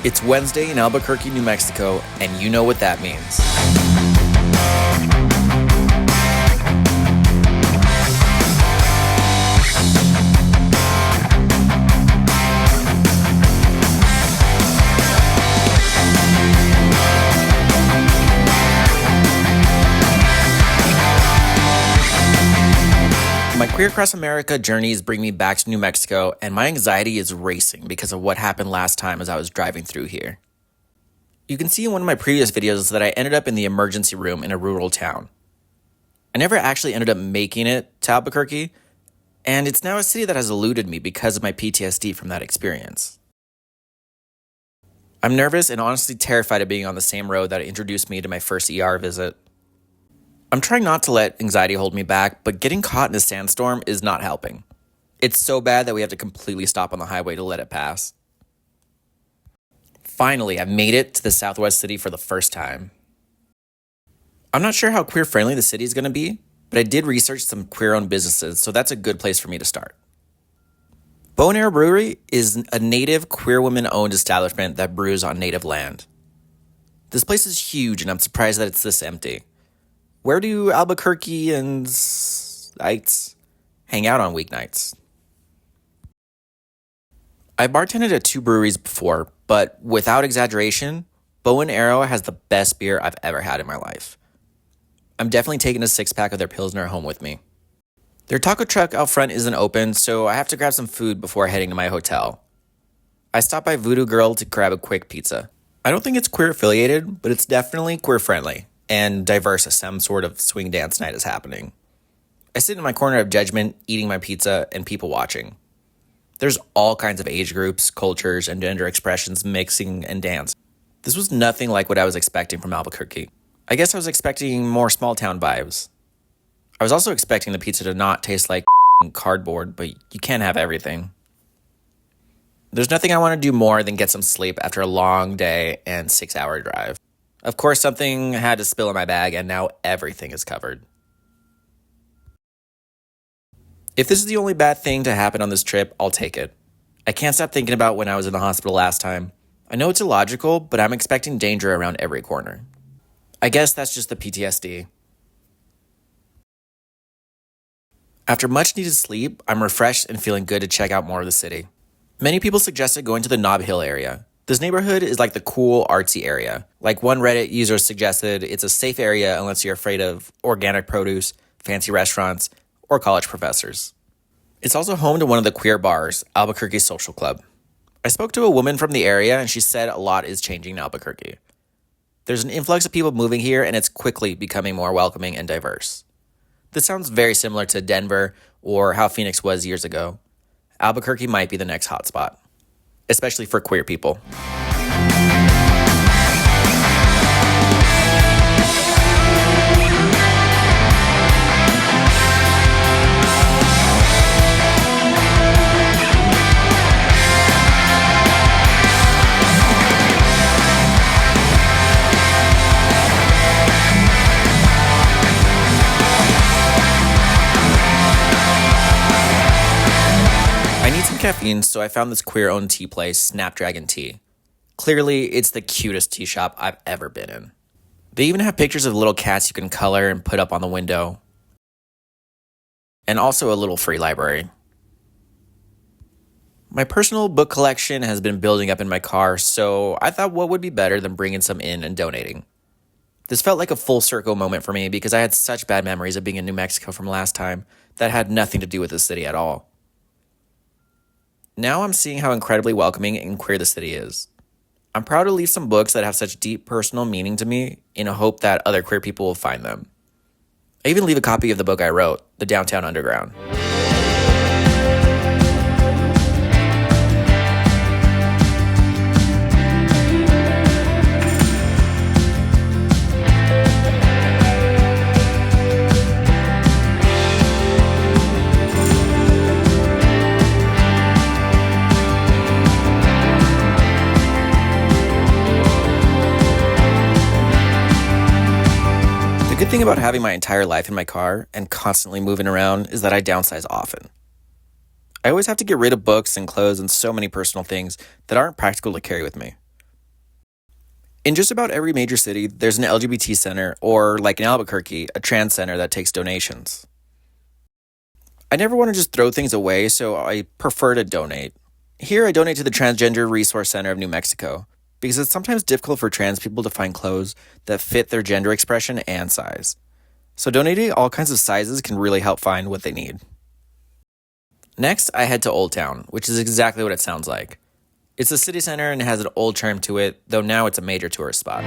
It's Wednesday in Albuquerque, New Mexico, and you know what that means. My Queer Across America journeys bring me back to New Mexico, and my anxiety is racing because of what happened last time as I was driving through here. You can see in one of my previous videos that I ended up in the emergency room in a rural town. I never actually ended up making it to Albuquerque, and it's now a city that has eluded me because of my PTSD from that experience. I'm nervous and honestly terrified of being on the same road that introduced me to my first ER visit. I'm trying not to let anxiety hold me back, but getting caught in a sandstorm is not helping. It's so bad that we have to completely stop on the highway to let it pass. Finally, I've made it to the Southwest city for the first time. I'm not sure how queer-friendly the city is going to be, but I did research some queer-owned businesses, so that's a good place for me to start. Arrow Brewery is a native queer women-owned establishment that brews on native land. This place is huge, and I'm surprised that it's this empty. Where do Albuquerqueians hang out on weeknights? I bartended at 2 breweries before, but without exaggeration, Arrow has the best beer I've ever had in my life. I'm definitely taking a 6-pack of their Pilsner home with me. Their taco truck out front isn't open, so I have to grab some food before heading to my hotel. I stopped by Voodoo Girl to grab a quick pizza. I don't think it's queer affiliated, but it's definitely queer friendly and diverse as some sort of swing dance night is happening. I sit in my corner of judgment, eating my pizza and people watching. There's all kinds of age groups, cultures, and gender expressions mixing and dance. This was nothing like what I was expecting from Albuquerque. I guess I was expecting more small town vibes. I was also expecting the pizza to not taste like cardboard, but you can't have everything. There's nothing I want to do more than get some sleep after a long day and 6-hour drive. Of course, something had to spill in my bag, and now everything is covered. If this is the only bad thing to happen on this trip, I'll take it. I can't stop thinking about when I was in the hospital last time. I know it's illogical, but I'm expecting danger around every corner. I guess that's just the PTSD. After much needed sleep, I'm refreshed and feeling good to check out more of the city. Many people suggested going to the Nob Hill area. This neighborhood is like the cool, artsy area. Like one Reddit user suggested, it's a safe area unless you're afraid of organic produce, fancy restaurants, or college professors. It's also home to one of the queer bars, Albuquerque Social Club. I spoke to a woman from the area and she said a lot is changing in Albuquerque. There's an influx of people moving here and it's quickly becoming more welcoming and diverse. This sounds very similar to Denver or how Phoenix was years ago. Albuquerque might be the next hotspot, especially for queer people. I need some caffeine, so I found this queer-owned tea place, Snapdragon Tea. Clearly, it's the cutest tea shop I've ever been in. They even have pictures of little cats you can color and put up on the window. And also a little free library. My personal book collection has been building up in my car, so I thought what would be better than bringing some in and donating. This felt like a full circle moment for me because I had such bad memories of being in New Mexico from last time that had nothing to do with the city at all. Now I'm seeing how incredibly welcoming and queer the city is. I'm proud to leave some books that have such deep personal meaning to me in a hope that other queer people will find them. I even leave a copy of the book I wrote, The Downtown Underground. The good thing about having my entire life in my car and constantly moving around is that I downsize often. I always have to get rid of books and clothes and so many personal things that aren't practical to carry with me. In just about every major city, there's an LGBT center, or like in Albuquerque, a trans center that takes donations. I never want to just throw things away, so I prefer to donate. Here, I donate to the Transgender Resource Center of New Mexico, because it's sometimes difficult for trans people to find clothes that fit their gender expression and size. So donating all kinds of sizes can really help find what they need. Next, I head to Old Town, which is exactly what it sounds like. It's a city center and has an old charm to it, though now it's a major tourist spot.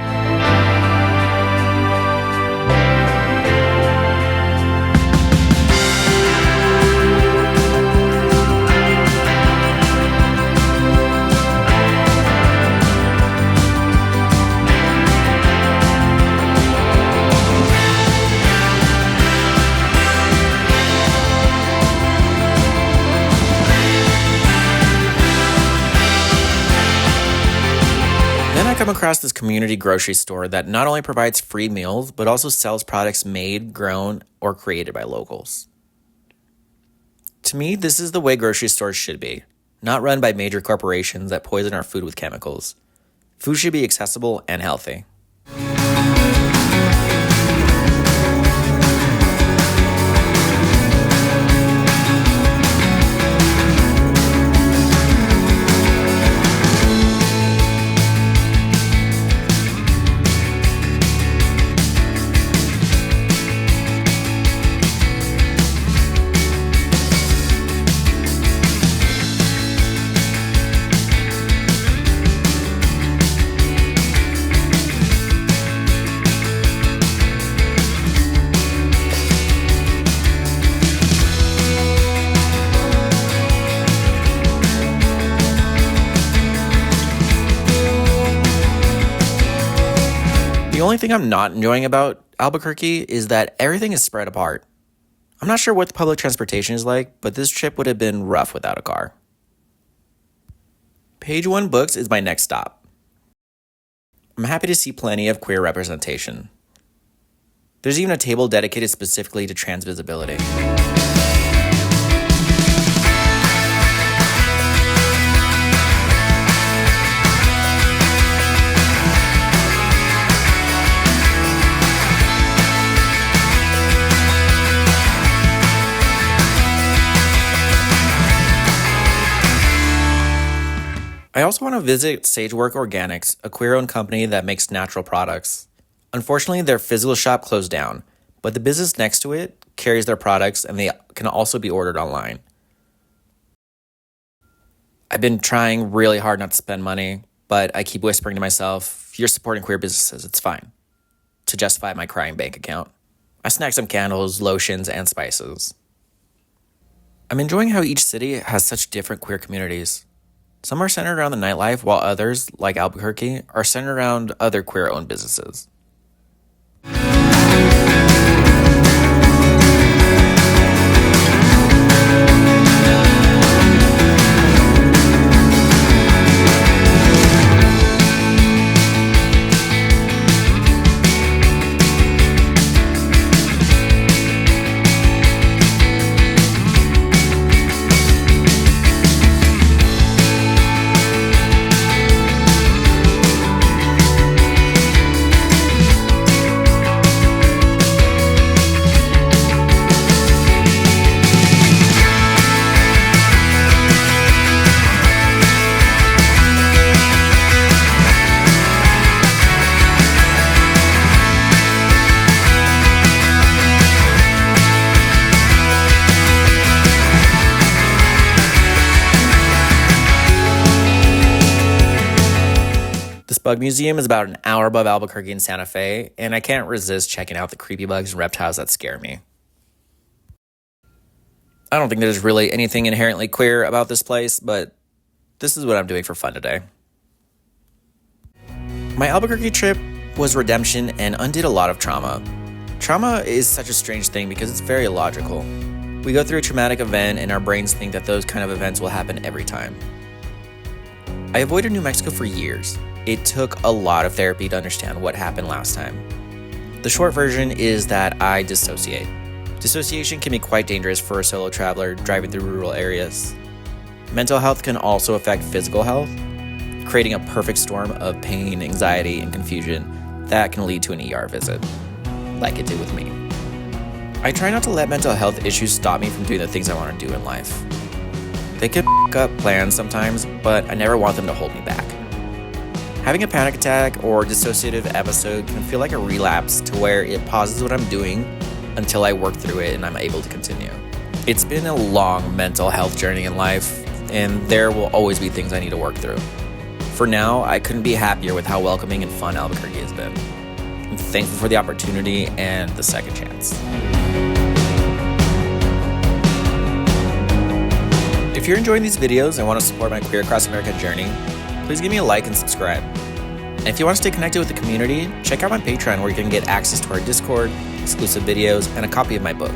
Then I come across this community grocery store that not only provides free meals, but also sells products made, grown, or created by locals. To me, this is the way grocery stores should be, not run by major corporations that poison our food with chemicals. Food should be accessible and healthy. The only thing I'm not enjoying about Albuquerque is that everything is spread apart. I'm not sure what the public transportation is like, but this trip would have been rough without a car. Page One Books is my next stop. I'm happy to see plenty of queer representation. There's even a table dedicated specifically to trans visibility. I also want to visit SageWork Organics, a queer-owned company that makes natural products. Unfortunately, their physical shop closed down, but the business next to it carries their products and they can also be ordered online. I've been trying really hard not to spend money, but I keep whispering to myself, you're supporting queer businesses, it's fine, to justify my crying bank account. I snagged some candles, lotions, and spices. I'm enjoying how each city has such different queer communities. Some are centered around the nightlife, while others, like Albuquerque, are centered around other queer-owned businesses. Bug Museum is about an hour above Albuquerque and Santa Fe, and I can't resist checking out the creepy bugs and reptiles that scare me. I don't think there's really anything inherently queer about this place, but this is what I'm doing for fun today. My Albuquerque trip was redemption and undid a lot of trauma. Trauma is such a strange thing because it's very illogical. We go through a traumatic event and our brains think that those kind of events will happen every time. I avoided New Mexico for years. It took a lot of therapy to understand what happened last time. The short version is that I dissociate. Dissociation can be quite dangerous for a solo traveler driving through rural areas. Mental health can also affect physical health. creating a perfect storm of pain, anxiety, and confusion that can lead to an ER visit, like it did with me. I try not to let mental health issues stop me from doing the things I want to do in life. They can f up plans sometimes, but I never want them to hold me back. Having a panic attack or dissociative episode can feel like a relapse to where it pauses what I'm doing until I work through it and I'm able to continue. It's been a long mental health journey in life, and there will always be things I need to work through. For now, I couldn't be happier with how welcoming and fun Albuquerque has been. I'm thankful for the opportunity and the second chance. If you're enjoying these videos and want to support my Queer Across America journey, please give me a like and subscribe. And if you want to stay connected with the community, check out my Patreon where you can get access to our Discord, exclusive videos, and a copy of my book.